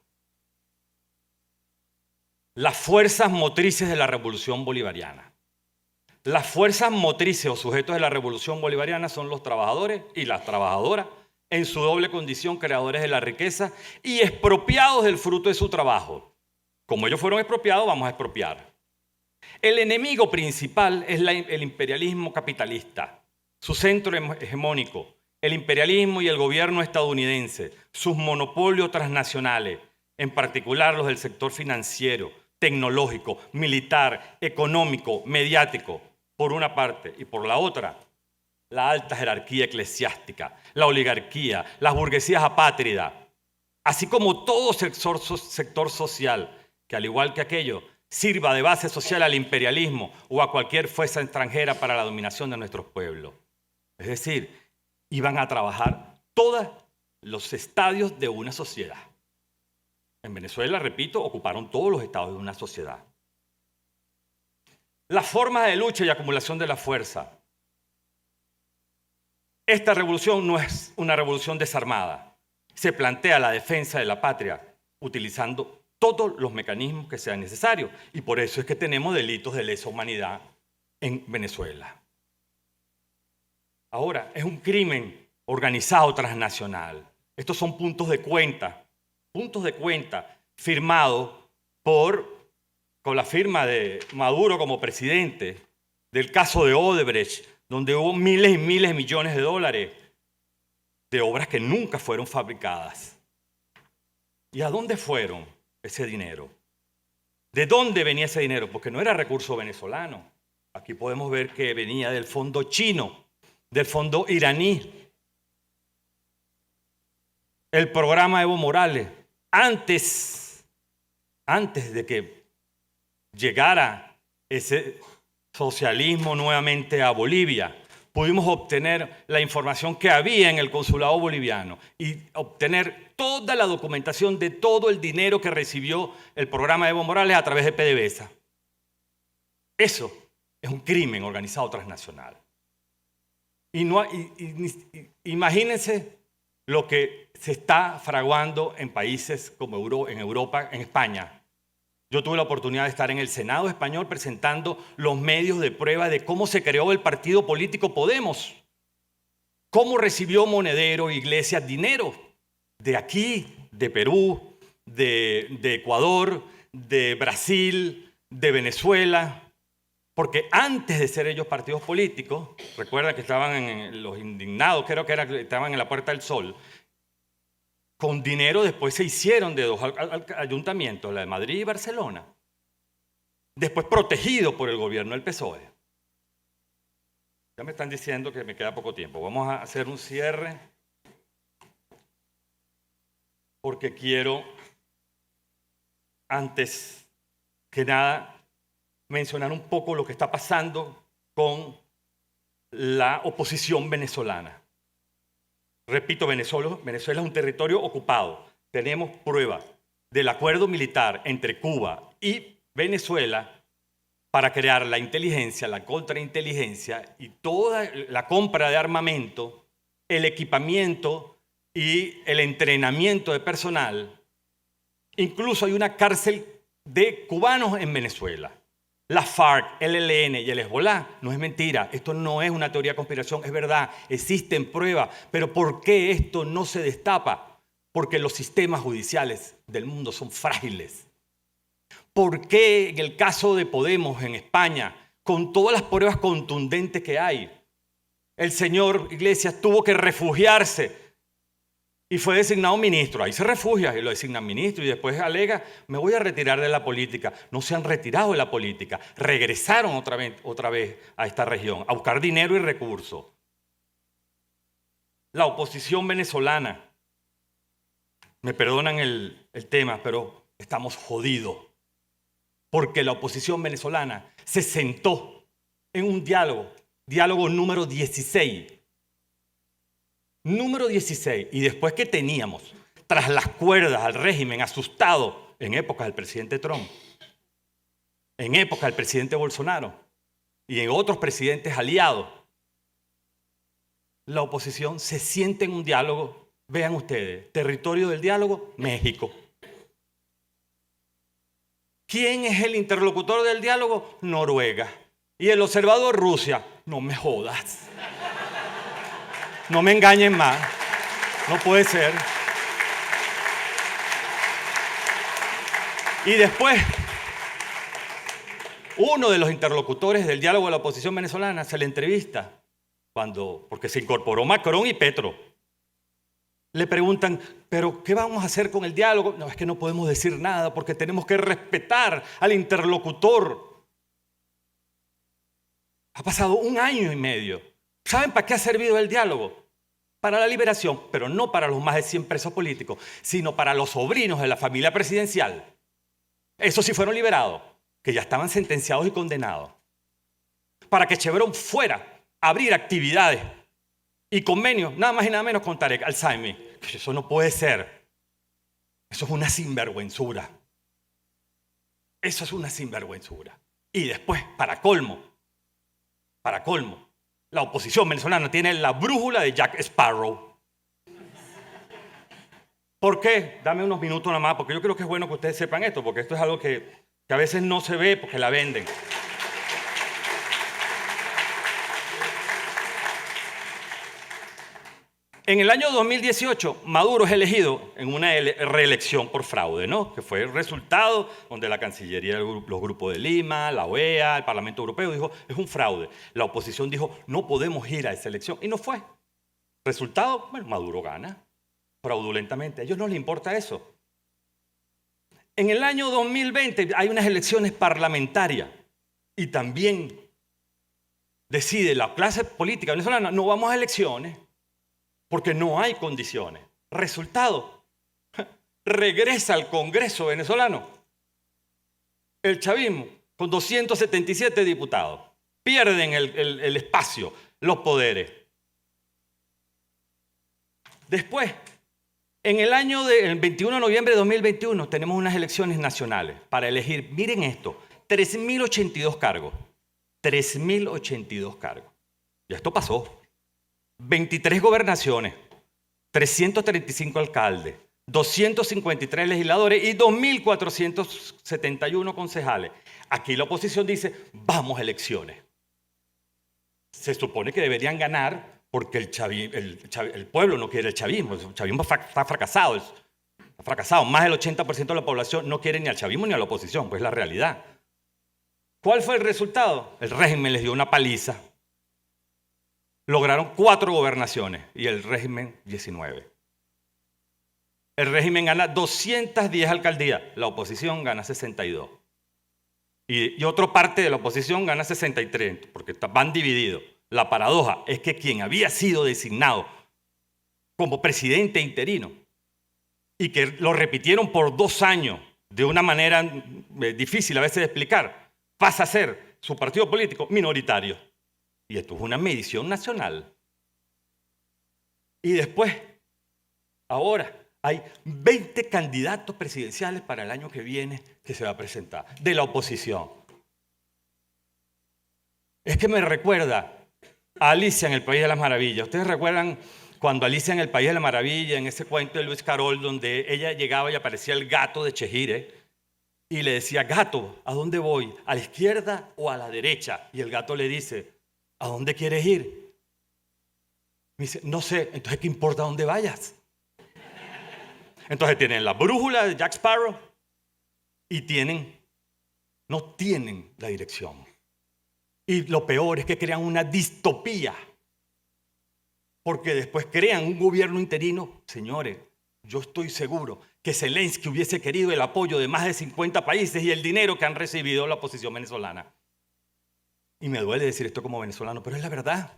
Las fuerzas motrices de la revolución bolivariana. Las fuerzas motrices o sujetos de la revolución bolivariana son los trabajadores y las trabajadoras en su doble condición, creadores de la riqueza y expropiados del fruto de su trabajo. Como ellos fueron expropiados, vamos a expropiar. El enemigo principal es el imperialismo capitalista, su centro hegemónico, el imperialismo y el gobierno estadounidense, sus monopolios transnacionales, en particular los del sector financiero, tecnológico, militar, económico, mediático, por una parte, y por la otra, la alta jerarquía eclesiástica, la oligarquía, las burguesías apátridas, así como todo sector social, que al igual que aquello, sirva de base social al imperialismo o a cualquier fuerza extranjera para la dominación de nuestros pueblos. Es decir, iban a trabajar todos los estadios de una sociedad. En Venezuela, repito, ocuparon todos los estados de una sociedad. Las formas de lucha y acumulación de la fuerza. Esta revolución no es una revolución desarmada. se plantea la defensa de la patria utilizando todos los mecanismos que sean necesarios. Y por eso es que tenemos delitos de lesa humanidad en Venezuela. Ahora, es un crimen organizado transnacional. Estos son puntos de cuenta firmados con la firma de Maduro como presidente, del caso de Odebrecht, donde hubo miles y miles de millones de dólares de obras que nunca fueron fabricadas. ¿Y a dónde fueron ese dinero? ¿De dónde venía ese dinero? Porque no era recurso venezolano. Aquí podemos ver que venía del fondo chino, del fondo iraní. El programa Evo Morales, antes de que llegara ese socialismo nuevamente a Bolivia, pudimos obtener la información que había en el consulado boliviano y obtener toda la documentación de todo el dinero que recibió el programa Evo Morales a través de PDVSA. Eso es un crimen organizado transnacional. Imagínense lo que se está fraguando en países como en Europa, en España. Yo tuve la oportunidad de estar en el Senado español presentando los medios de prueba de cómo se creó el partido político Podemos, cómo recibió Monedero e Iglesias dinero de aquí, de Perú, de Ecuador, de Brasil, de Venezuela, porque antes de ser ellos partidos políticos, recuerda que estaban los indignados, creo que estaban en la Puerta del Sol, con dinero después se hicieron de 2 ayuntamientos, la de Madrid y Barcelona, después protegidos por el gobierno del PSOE. Ya me están diciendo que me queda poco tiempo. Vamos a hacer un cierre porque quiero, antes que nada, mencionar un poco lo que está pasando con la oposición venezolana. Repito, Venezuela es un territorio ocupado. Tenemos pruebas del acuerdo militar entre Cuba y Venezuela para crear la inteligencia, la contrainteligencia y toda la compra de armamento, el equipamiento y el entrenamiento de personal. Incluso hay una cárcel de cubanos en Venezuela. La FARC, el ELN y el Hezbollah, no es mentira, esto no es una teoría de conspiración, es verdad, existen pruebas, pero ¿por qué esto no se destapa? Porque los sistemas judiciales del mundo son frágiles. ¿Por qué en el caso de Podemos en España, con todas las pruebas contundentes que hay, el señor Iglesias tuvo que refugiarse y fue designado ministro? Ahí se refugia y lo designan ministro y después alega, me voy a retirar de la política. No se han retirado de la política, regresaron otra vez a esta región a buscar dinero y recursos. La oposición venezolana, me perdonan el tema, pero estamos jodidos. Porque la oposición venezolana se sentó en un diálogo número 16. Número 16. Y después que teníamos tras las cuerdas al régimen asustado en épocas del presidente Trump, en épocas del presidente Bolsonaro y en otros presidentes aliados, la oposición se siente en un diálogo. Vean ustedes, territorio del diálogo, México. ¿Quién es el interlocutor del diálogo? Noruega. Y el observador, Rusia. No me jodas. No me engañen más. No puede ser. Y después, uno de los interlocutores del diálogo de la oposición venezolana se le entrevista, porque se incorporó Macron y Petro. Le preguntan, ¿pero qué vamos a hacer con el diálogo? No, es que no podemos decir nada porque tenemos que respetar al interlocutor. Ha pasado 1 año y medio. ¿Saben para qué ha servido el diálogo? Para la liberación, pero no para los más de 100 presos políticos, sino para los sobrinos de la familia presidencial. Esos sí fueron liberados, que ya estaban sentenciados y condenados. Para que Chevron fuera a abrir actividades y convenios, nada más y nada menos con Tarek Al-Saimi. Eso no puede ser. Eso es una sinvergüenzura. Eso es una sinvergüenzura. Y después, para colmo, la oposición venezolana tiene la brújula de Jack Sparrow. ¿Por qué? Dame unos minutos nada más, porque yo creo que es bueno que ustedes sepan esto, porque esto es algo que a veces no se ve porque la venden. En el año 2018, Maduro es elegido en una reelección por fraude, ¿no? Que fue el resultado donde la Cancillería, los grupos de Lima, la OEA, el Parlamento Europeo dijo, es un fraude. La oposición dijo, no podemos ir a esa elección, y no fue. Resultado, bueno, Maduro gana fraudulentamente. A ellos no les importa eso. En el año 2020 hay unas elecciones parlamentarias y también decide la clase política venezolana, no vamos a elecciones porque no hay condiciones. Resultado, regresa al Congreso venezolano el chavismo con 277 diputados. Pierden el espacio, los poderes. Después, en el 21 de noviembre de 2021 tenemos unas elecciones nacionales para elegir, miren esto, 3.082 cargos. 3.082 cargos. Y esto pasó. 23 gobernaciones, 335 alcaldes, 253 legisladores y 2.471 concejales. Aquí la oposición dice, vamos a elecciones. Se supone que deberían ganar porque el pueblo no quiere el chavismo. El chavismo está fracasado. Está fracasado. Más del 80% de la población no quiere ni al chavismo ni a la oposición, pues es la realidad. ¿Cuál fue el resultado? El régimen les dio una paliza. Lograron 4 gobernaciones y el régimen 19. El régimen gana 210 alcaldías, la oposición gana 62. Y otra parte de la oposición gana 63, porque van divididos. La paradoja es que quien había sido designado como presidente interino y que lo repitieron por 2 años de una manera difícil a veces de explicar, pasa a ser su partido político minoritario. Y esto es una medición nacional. Y después, ahora, hay 20 candidatos presidenciales para el año que viene que se va a presentar, de la oposición. Es que me recuerda a Alicia en el País de las Maravillas. ¿Ustedes recuerdan cuando Alicia en el País de las Maravillas, en ese cuento de Luis Carol, donde ella llegaba y aparecía el gato de Chejire y le decía, gato, ¿a dónde voy? ¿A la izquierda o a la derecha? Y el gato le dice, ¿a dónde quieres ir? Me dice, no sé, entonces ¿qué importa dónde vayas? Entonces tienen la brújula de Jack Sparrow y no tienen la dirección. Y lo peor es que crean una distopía, porque después crean un gobierno interino. Señores, yo estoy seguro que Zelensky hubiese querido el apoyo de más de 50 países y el dinero que han recibido la oposición venezolana. Y me duele decir esto como venezolano, pero es la verdad.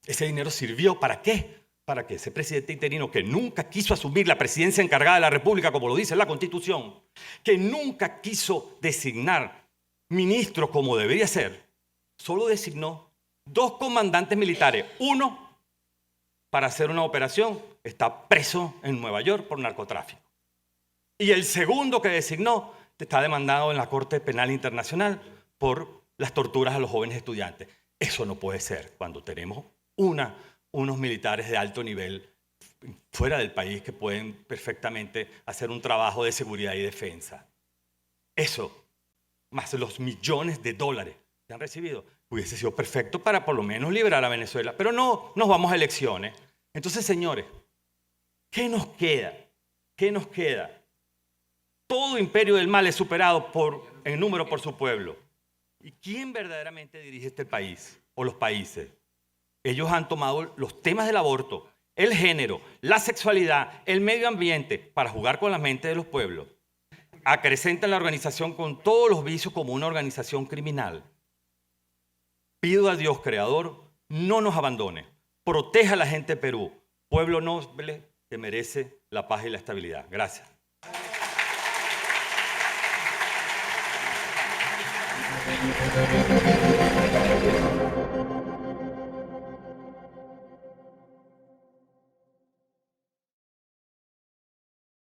Ese dinero sirvió ¿para qué? Para que ese presidente interino que nunca quiso asumir la presidencia encargada de la República, como lo dice la Constitución, que nunca quiso designar ministros como debería ser, solo designó 2 comandantes militares. Uno, para hacer una operación, está preso en Nueva York por narcotráfico. Y el segundo que designó está demandado en la Corte Penal Internacional por las torturas a los jóvenes estudiantes. Eso no puede ser cuando tenemos unos militares de alto nivel fuera del país que pueden perfectamente hacer un trabajo de seguridad y defensa. Eso, más los millones de dólares que han recibido, hubiese sido perfecto para por lo menos liberar a Venezuela. Pero no, nos vamos a elecciones. Entonces, señores, ¿qué nos queda? ¿Qué nos queda? Todo imperio del mal es superado en número por su pueblo. ¿Y quién verdaderamente dirige este país o los países? Ellos han tomado los temas del aborto, el género, la sexualidad, el medio ambiente para jugar con la mente de los pueblos. Acrecentan la organización con todos los vicios como una organización criminal. Pido a Dios Creador, no nos abandone. Proteja a la gente de Perú, pueblo noble que merece la paz y la estabilidad. Gracias.